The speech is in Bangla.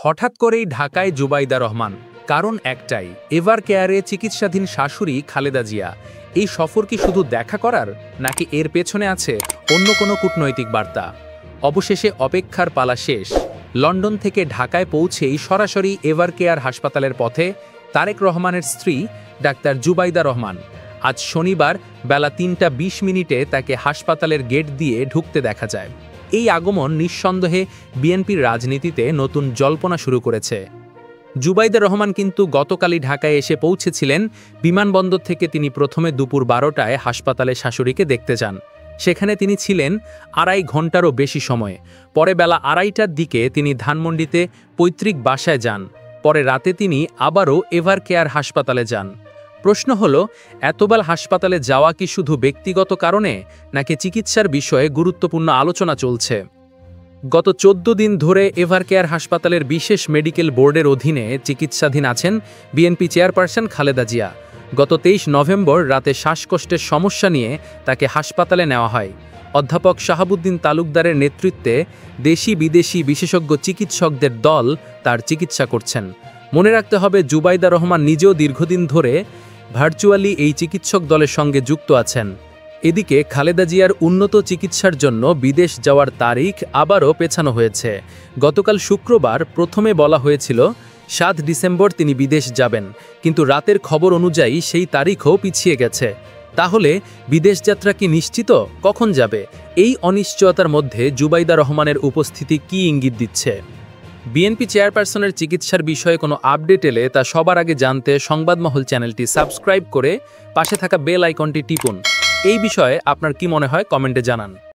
হঠাৎ করেই ঢাকায় জুবাইদা রহমান। কারণ একটাই, এভার কেয়ারে চিকিৎসাধীন শাশুড়ি খালেদা জিয়া। এই সফর কি শুধু দেখা করার, নাকি এর পেছনে আছে অন্য কোনো কূটনৈতিক বার্তা? অবশেষে অপেক্ষার পালা শেষ। লন্ডন থেকে ঢাকায় পৌঁছেই সরাসরি এভার কেয়ার হাসপাতালের পথে তারেক রহমানের স্ত্রী ডাক্তার জুবাইদা রহমান। আজ শনিবার বেলা ৩টা ২০ তাকে হাসপাতালের গেট দিয়ে ঢুকতে দেখা যায়। এই আগমন নিঃসন্দেহে বিএনপির রাজনীতিতে নতুন জল্পনা শুরু করেছে। জুবাইদা রহমান কিন্তু গতকালই ঢাকায় এসে পৌঁছেছিলেন। বিমানবন্দর থেকে তিনি প্রথমে দুপুর ১২টায় হাসপাতালে শাশুড়িকে দেখতে যান। সেখানে তিনি ছিলেন ২.৫ ঘন্টারও বেশি সময়। পরে বেলা ২.৫টার দিকে তিনি ধানমন্ডিতে পৈতৃক বাসায় যান। পরে রাতে তিনি আবারও এভার কেয়ার হাসপাতালে যান। প্রশ্ন হলো, এতবার হাসপাতালে যাওয়া কি শুধু ব্যক্তিগত কারণে, নাকি চিকিৎসার বিষয়ে গুরুত্বপূর্ণ আলোচনা চলছে? গত ১৪ দিন ধরে এভার কেয়ার হাসপাতালের বিশেষ মেডিকেল বোর্ডের অধীনে চিকিৎসাধীন আছেন বিএনপি চেয়ারপারসন খালেদা জিয়া। গত ২৩ নভেম্বর রাতে শ্বাসকষ্টের সমস্যা নিয়ে তাকে হাসপাতালে নেওয়া হয়। অধ্যাপক শাহাবুদ্দিন তালুকদারের নেতৃত্বে দেশি বিদেশি বিশেষজ্ঞ চিকিৎসকদের দল তার চিকিৎসা করছেন। মনে রাখতে হবে, জুবাইদা রহমান নিজেও দীর্ঘদিন ধরে ভার্চুয়ালি এই চিকিৎসক দলের সঙ্গে যুক্ত আছেন। এদিকে খালেদা জিয়ার উন্নত চিকিৎসার জন্য বিদেশ যাওয়ার তারিখ আবারও পেছানো হয়েছে। গতকাল শুক্রবার প্রথমে বলা হয়েছিল ৭ ডিসেম্বর তিনি বিদেশ যাবেন, কিন্তু রাতের খবর অনুযায়ী সেই তারিখও পিছিয়ে গেছে। তাহলে বিদেশ যাত্রা কি নিশ্চিত? কখন যাবে? এই অনিশ্চয়তার মধ্যে জুবাইদা রহমানের উপস্থিতি কী ইঙ্গিত দিচ্ছে? বিএনপি চেয়ারপারসনের চিকিৎসার বিষয়ে কোনো আপডেট এলে তা সবার আগে জানতে সংবাদমহল চ্যানেলটি সাবস্ক্রাইব করে পাশে থাকা বেল আইকনটি টিপুন। এই বিষয়ে আপনার কি মনে হয় কমেন্টে জানান।